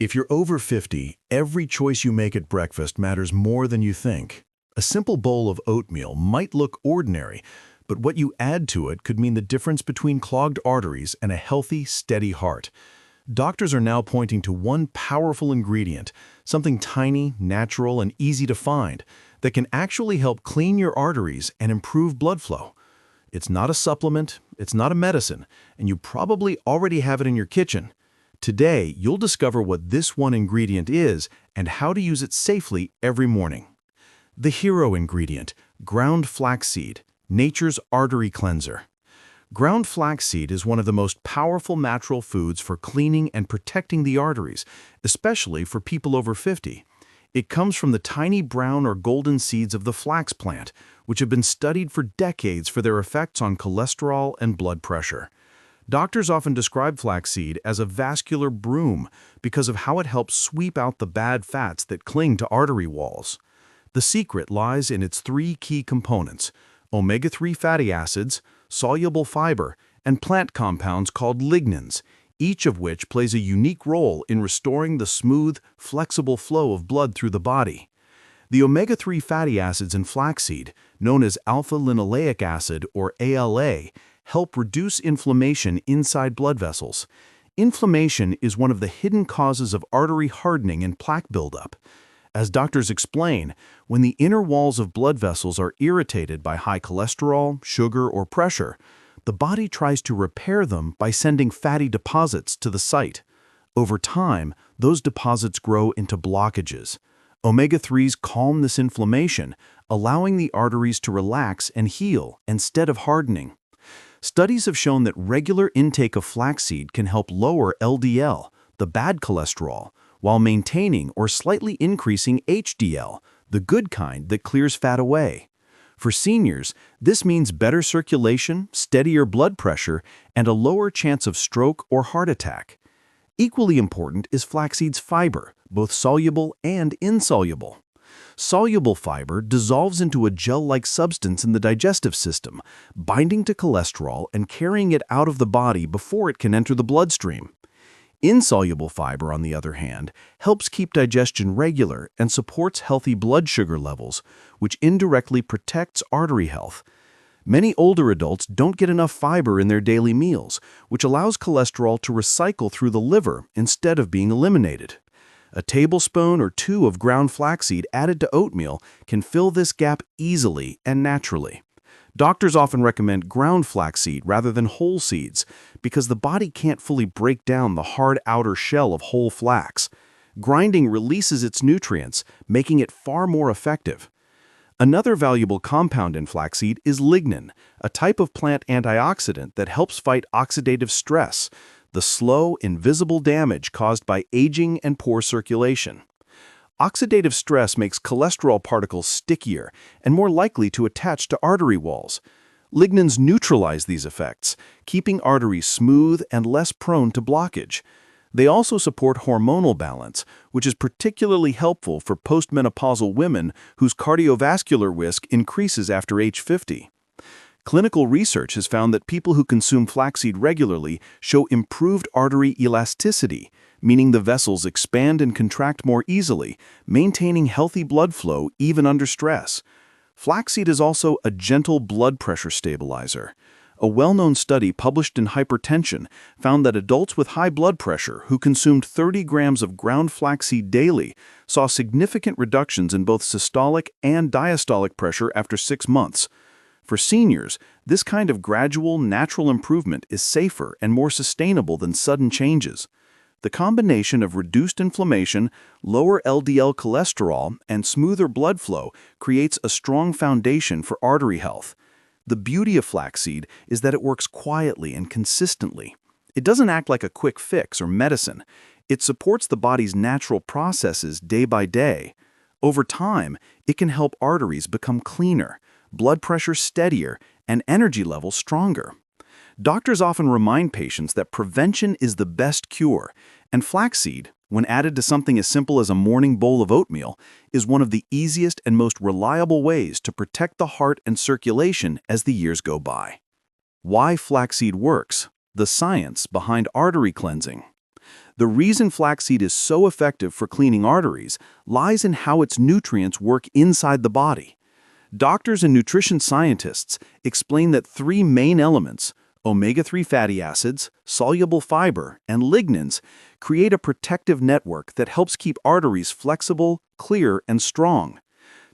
If you're over 50, every choice you make at breakfast matters more than you think. A simple bowl of oatmeal might look ordinary, but what you add to it could mean the difference between clogged arteries and a healthy, steady heart. Doctors are now pointing to one powerful ingredient, something tiny, natural, and easy to find, that can actually help clean your arteries and improve blood flow. It's not a supplement, it's not a medicine, and you probably already have it in your kitchen. Today, you'll discover what this one ingredient is and how to use it safely every morning. The hero ingredient, ground flaxseed, nature's artery cleanser. Ground flaxseed is one of the most powerful natural foods for cleaning and protecting the arteries, especially for people over 50. It comes from the tiny brown or golden seeds of the flax plant, which have been studied for decades for their effects on cholesterol and blood pressure. Doctors often describe flaxseed as a vascular broom because of how it helps sweep out the bad fats that cling to artery walls. The secret lies in its three key components: omega-3 fatty acids, soluble fiber, and plant compounds called lignans, each of which plays a unique role in restoring the smooth, flexible flow of blood through the body. The omega-3 fatty acids in flaxseed, known as alpha-linoleic acid or ALA, help reduce inflammation inside blood vessels. Inflammation is one of the hidden causes of artery hardening and plaque buildup. As doctors explain, when the inner walls of blood vessels are irritated by high cholesterol, sugar, or pressure, the body tries to repair them by sending fatty deposits to the site. Over time, those deposits grow into blockages. Omega-3s calm this inflammation, allowing the arteries to relax and heal instead of hardening. Studies have shown that regular intake of flaxseed can help lower LDL, the bad cholesterol, while maintaining or slightly increasing HDL, the good kind that clears fat away. For seniors, this means better circulation, steadier blood pressure, and a lower chance of stroke or heart attack. Equally important is flaxseed's fiber, both soluble and insoluble. Soluble fiber dissolves into a gel-like substance in the digestive system, binding to cholesterol and carrying it out of the body before it can enter the bloodstream. Insoluble fiber, on the other hand, helps keep digestion regular and supports healthy blood sugar levels, which indirectly protects artery health. Many older adults don't get enough fiber in their daily meals, which allows cholesterol to recycle through the liver instead of being eliminated. A tablespoon or two of ground flaxseed added to oatmeal can fill this gap easily and naturally. Doctors often recommend ground flaxseed rather than whole seeds because the body can't fully break down the hard outer shell of whole flax. Grinding releases its nutrients, making it far more effective. Another valuable compound in flaxseed is lignin, a type of plant antioxidant that helps fight oxidative stress, the slow, invisible damage caused by aging and poor circulation. Oxidative stress makes cholesterol particles stickier and more likely to attach to artery walls. Lignans neutralize these effects, keeping arteries smooth and less prone to blockage. They also support hormonal balance, which is particularly helpful for postmenopausal women whose cardiovascular risk increases after age 50. Clinical research has found that people who consume flaxseed regularly show improved artery elasticity, meaning the vessels expand and contract more easily, maintaining healthy blood flow even under stress. Flaxseed is also a gentle blood pressure stabilizer. A well-known study published in Hypertension found that adults with high blood pressure who consumed 30 grams of ground flaxseed daily saw significant reductions in both systolic and diastolic pressure after 6 months. For seniors, this kind of gradual, natural improvement is safer and more sustainable than sudden changes. The combination of reduced inflammation, lower LDL cholesterol, and smoother blood flow creates a strong foundation for artery health. The beauty of flaxseed is that it works quietly and consistently. It doesn't act like a quick fix or medicine. It supports the body's natural processes day by day. Over time, it can help arteries become cleaner, blood pressure steadier, and energy levels stronger. Doctors often remind patients that prevention is the best cure, and flaxseed, when added to something as simple as a morning bowl of oatmeal, is one of the easiest and most reliable ways to protect the heart and circulation as the years go by. Why flaxseed works: the science behind artery cleansing. The reason flaxseed is so effective for cleaning arteries lies in how its nutrients work inside the body. Doctors and nutrition scientists explain that three main elements, omega-3 fatty acids, soluble fiber, and lignans, create a protective network that helps keep arteries flexible, clear, and strong.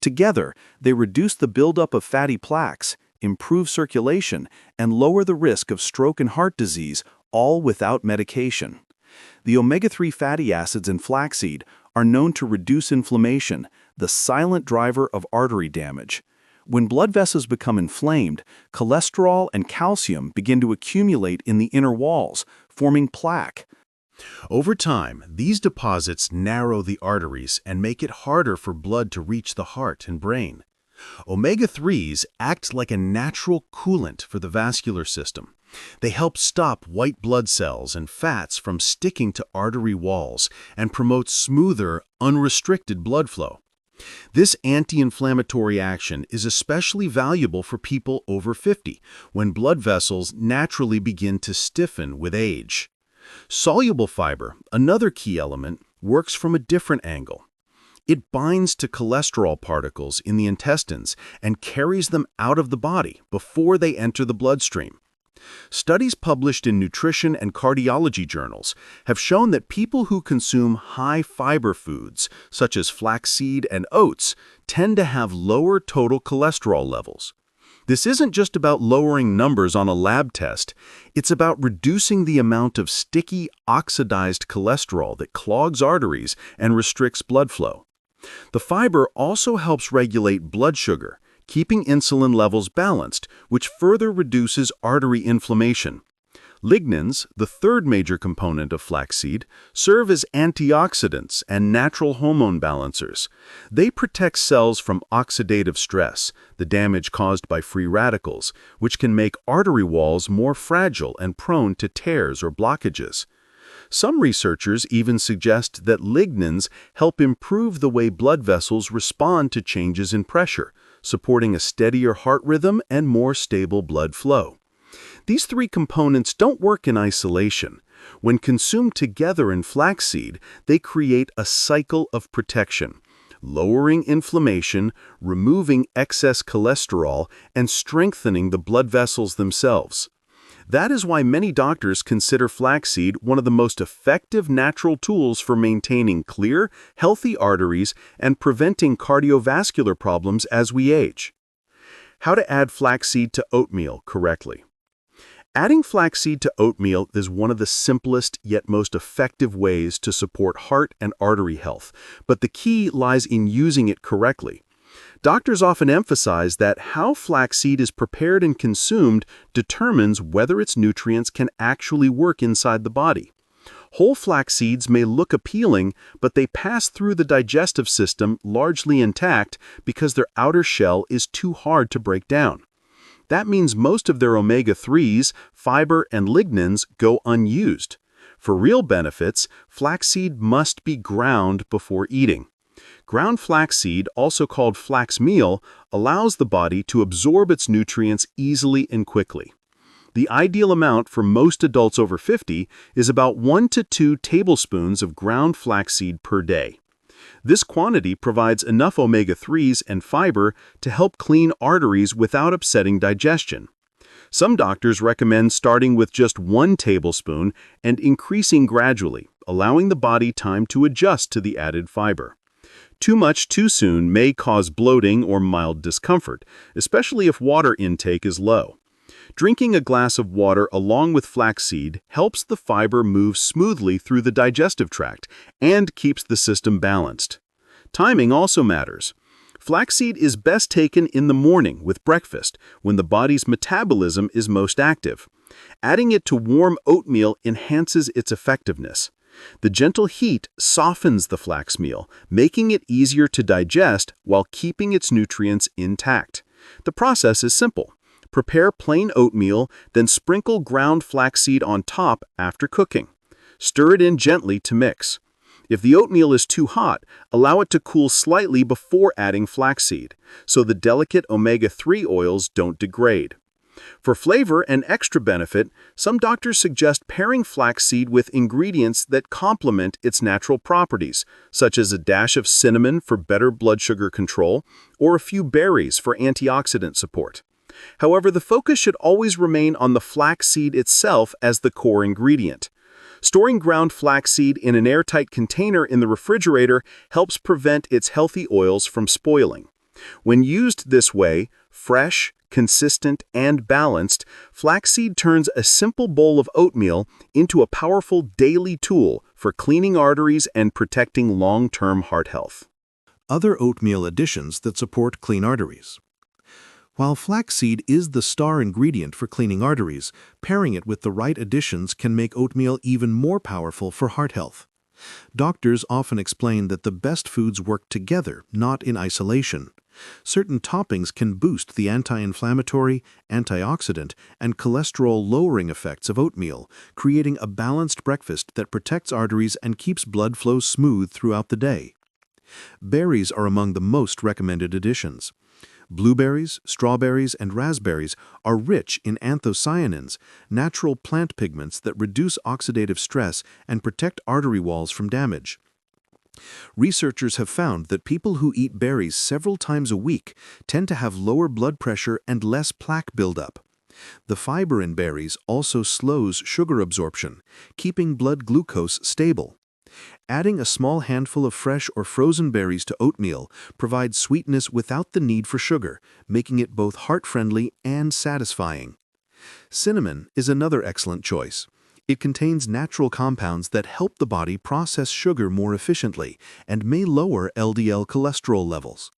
Together, they reduce the buildup of fatty plaques, improve circulation, and lower the risk of stroke and heart disease, all without medication. The omega-3 fatty acids in flaxseed are known to reduce inflammation, the silent driver of artery damage. When blood vessels become inflamed, cholesterol and calcium begin to accumulate in the inner walls, forming plaque. Over time, these deposits narrow the arteries and make it harder for blood to reach the heart and brain. Omega-3s act like a natural coolant for the vascular system. They help stop white blood cells and fats from sticking to artery walls and promote smoother, unrestricted blood flow. This anti-inflammatory action is especially valuable for people over 50, when blood vessels naturally begin to stiffen with age. Soluble fiber, another key element, works from a different angle. It binds to cholesterol particles in the intestines and carries them out of the body before they enter the bloodstream. Studies published in nutrition and cardiology journals have shown that people who consume high-fiber foods, such as flaxseed and oats, tend to have lower total cholesterol levels. This isn't just about lowering numbers on a lab test, it's about reducing the amount of sticky, oxidized cholesterol that clogs arteries and restricts blood flow. The fiber also helps regulate blood sugar, keeping insulin levels balanced, which further reduces artery inflammation. Lignans, the third major component of flaxseed, serve as antioxidants and natural hormone balancers. They protect cells from oxidative stress, the damage caused by free radicals, which can make artery walls more fragile and prone to tears or blockages. Some researchers even suggest that lignans help improve the way blood vessels respond to changes in pressure, supporting a steadier heart rhythm and more stable blood flow. These three components don't work in isolation. When consumed together in flaxseed, they create a cycle of protection, lowering inflammation, removing excess cholesterol, and strengthening the blood vessels themselves. That is why many doctors consider flaxseed one of the most effective natural tools for maintaining clear, healthy arteries and preventing cardiovascular problems as we age. How to add flaxseed to oatmeal correctly. Adding flaxseed to oatmeal is one of the simplest yet most effective ways to support heart and artery health, but the key lies in using it correctly. Doctors often emphasize that how flaxseed is prepared and consumed determines whether its nutrients can actually work inside the body. Whole flax seeds may look appealing, but they pass through the digestive system largely intact because their outer shell is too hard to break down. That means most of their omega-3s, fiber, and lignans go unused. For real benefits, flaxseed must be ground before eating. Ground flaxseed, also called flax meal, allows the body to absorb its nutrients easily and quickly. The ideal amount for most adults over 50 is about 1 to 2 tablespoons of ground flaxseed per day. This quantity provides enough omega-3s and fiber to help clean arteries without upsetting digestion. Some doctors recommend starting with just 1 tablespoon and increasing gradually, allowing the body time to adjust to the added fiber. Too much too soon may cause bloating or mild discomfort, especially if water intake is low. Drinking a glass of water along with flaxseed helps the fiber move smoothly through the digestive tract and keeps the system balanced. Timing also matters. Flaxseed is best taken in the morning with breakfast, when the body's metabolism is most active. Adding it to warm oatmeal enhances its effectiveness. The gentle heat softens the flax meal, making it easier to digest while keeping its nutrients intact. The process is simple. Prepare plain oatmeal, then sprinkle ground flaxseed on top after cooking. Stir it in gently to mix. If the oatmeal is too hot, allow it to cool slightly before adding flaxseed, so the delicate omega-3 oils don't degrade. For flavor and extra benefit, some doctors suggest pairing flaxseed with ingredients that complement its natural properties, such as a dash of cinnamon for better blood sugar control or a few berries for antioxidant support. However, the focus should always remain on the flaxseed itself as the core ingredient. Storing ground flaxseed in an airtight container in the refrigerator helps prevent its healthy oils from spoiling. When used this way, fresh, consistent, and balanced, flaxseed turns a simple bowl of oatmeal into a powerful daily tool for cleaning arteries and protecting long-term heart health. Other oatmeal additions that support clean arteries. While flaxseed is the star ingredient for cleaning arteries, pairing it with the right additions can make oatmeal even more powerful for heart health. Doctors often explain that the best foods work together, not in isolation. Certain toppings can boost the anti-inflammatory, antioxidant, and cholesterol-lowering effects of oatmeal, creating a balanced breakfast that protects arteries and keeps blood flow smooth throughout the day. Berries are among the most recommended additions. Blueberries, strawberries, and raspberries are rich in anthocyanins, natural plant pigments that reduce oxidative stress and protect artery walls from damage. Researchers have found that people who eat berries several times a week tend to have lower blood pressure and less plaque buildup. The fiber in berries also slows sugar absorption, keeping blood glucose stable. Adding a small handful of fresh or frozen berries to oatmeal provides sweetness without the need for sugar, making it both heart-friendly and satisfying. Cinnamon is another excellent choice. It contains natural compounds that help the body process sugar more efficiently and may lower LDL cholesterol levels.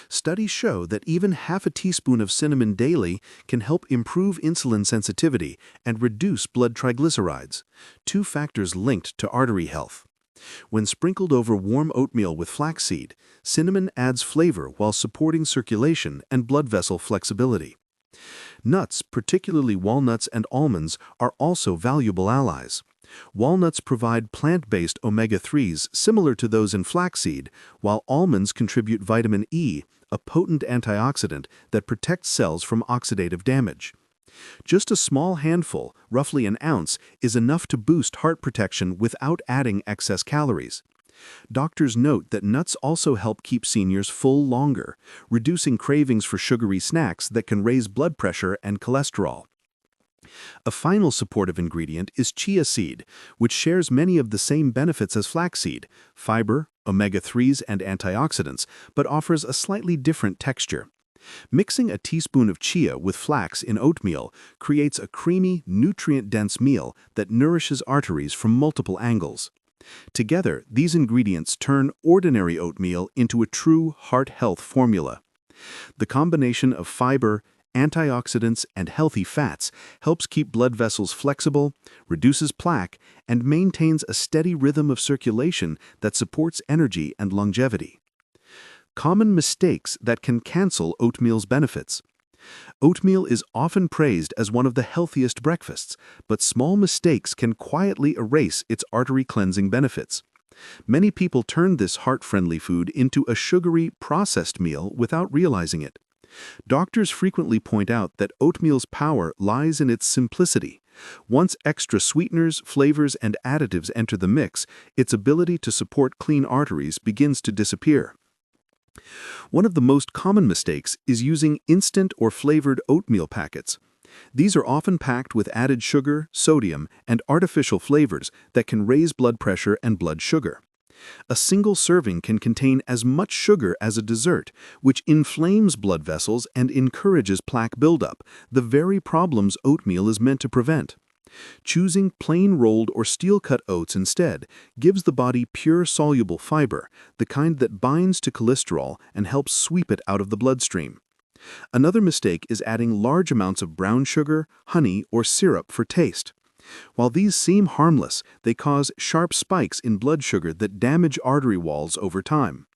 Studies show that even half a teaspoon of cinnamon daily can help improve insulin sensitivity and reduce blood triglycerides, two factors linked to artery health. When sprinkled over warm oatmeal with flaxseed, cinnamon adds flavor while supporting circulation and blood vessel flexibility. Nuts, particularly walnuts and almonds, are also valuable allies. Walnuts provide plant-based omega-3s similar to those in flaxseed, while almonds contribute vitamin E, a potent antioxidant that protects cells from oxidative damage. Just a small handful, roughly an ounce, is enough to boost heart protection without adding excess calories. Doctors note that nuts also help keep seniors full longer, reducing cravings for sugary snacks that can raise blood pressure and cholesterol. A final supportive ingredient is chia seed, which shares many of the same benefits as flaxseed, fiber, omega-3s, and antioxidants, but offers a slightly different texture. Mixing a teaspoon of chia with flax in oatmeal creates a creamy, nutrient-dense meal that nourishes arteries from multiple angles. Together, these ingredients turn ordinary oatmeal into a true heart health formula. The combination of fiber, antioxidants, and healthy fats helps keep blood vessels flexible, reduces plaque, and maintains a steady rhythm of circulation that supports energy and longevity. Common mistakes that can cancel oatmeal's benefits. Oatmeal is often praised as one of the healthiest breakfasts, but small mistakes can quietly erase its artery-cleansing benefits. Many people turn this heart-friendly food into a sugary, processed meal without realizing it. Doctors frequently point out that oatmeal's power lies in its simplicity. Once extra sweeteners, flavors, and additives enter the mix, its ability to support clean arteries begins to disappear. One of the most common mistakes is using instant or flavored oatmeal packets. These are often packed with added sugar, sodium, and artificial flavors that can raise blood pressure and blood sugar. A single serving can contain as much sugar as a dessert, which inflames blood vessels and encourages plaque buildup, the very problems oatmeal is meant to prevent. Choosing plain rolled or steel-cut oats instead gives the body pure soluble fiber, the kind that binds to cholesterol and helps sweep it out of the bloodstream. Another mistake is adding large amounts of brown sugar, honey, or syrup for taste. While these seem harmless, they cause sharp spikes in blood sugar that damage artery walls over time.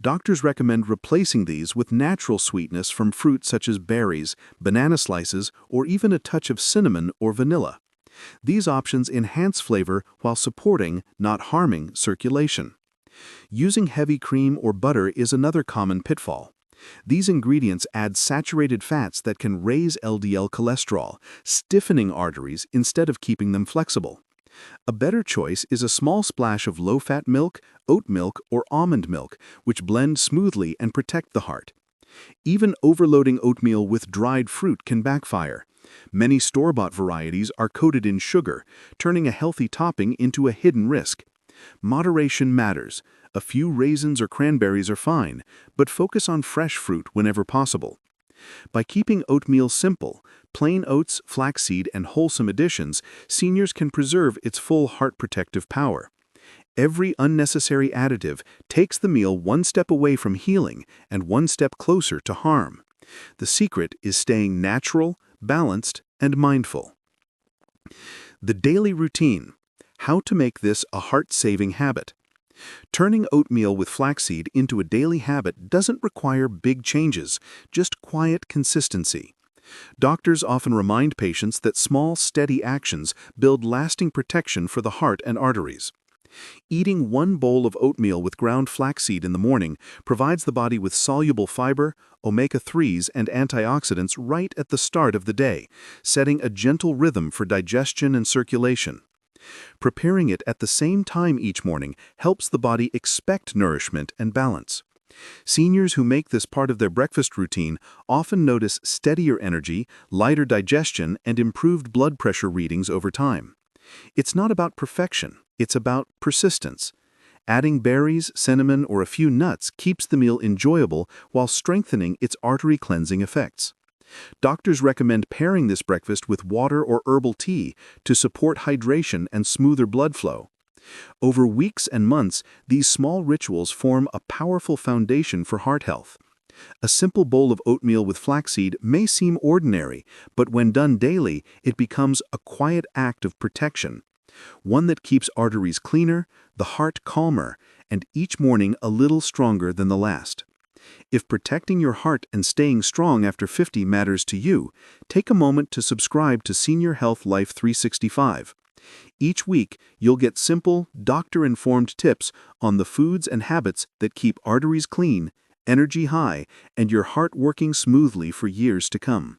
Doctors recommend replacing these with natural sweetness from fruits such as berries, banana slices, or even a touch of cinnamon or vanilla. These options enhance flavor while supporting, not harming, circulation. Using heavy cream or butter is another common pitfall. These ingredients add saturated fats that can raise LDL cholesterol, stiffening arteries instead of keeping them flexible. A better choice is a small splash of low-fat milk, oat milk, or almond milk, which blend smoothly and protect the heart. Even overloading oatmeal with dried fruit can backfire. Many store-bought varieties are coated in sugar, turning a healthy topping into a hidden risk. Moderation matters. A few raisins or cranberries are fine, but focus on fresh fruit whenever possible. By keeping oatmeal simple, plain oats, flaxseed, and wholesome additions, seniors can preserve its full heart protective power. Every unnecessary additive takes the meal one step away from healing and one step closer to harm. The secret is staying natural, balanced, and mindful. The daily routine. How to make this a heart-saving habit. Turning oatmeal with flaxseed into a daily habit doesn't require big changes, just quiet consistency. Doctors often remind patients that small, steady actions build lasting protection for the heart and arteries. Eating one bowl of oatmeal with ground flaxseed in the morning provides the body with soluble fiber, omega-3s, and antioxidants right at the start of the day, setting a gentle rhythm for digestion and circulation. Preparing it at the same time each morning helps the body expect nourishment and balance. Seniors who make this part of their breakfast routine often notice steadier energy, lighter digestion, and improved blood pressure readings over time. It's not about perfection, it's about persistence. Adding berries, cinnamon, or a few nuts keeps the meal enjoyable while strengthening its artery cleansing effects. Doctors recommend pairing this breakfast with water or herbal tea to support hydration and smoother blood flow. Over weeks and months, these small rituals form a powerful foundation for heart health. A simple bowl of oatmeal with flaxseed may seem ordinary, but when done daily, it becomes a quiet act of protection. One that keeps arteries cleaner, the heart calmer, and each morning a little stronger than the last. If protecting your heart and staying strong after 50 matters to you, take a moment to subscribe to Senior Health Life 365. Each week, you'll get simple, doctor-informed tips on the foods and habits that keep arteries clean, energy high, and your heart working smoothly for years to come.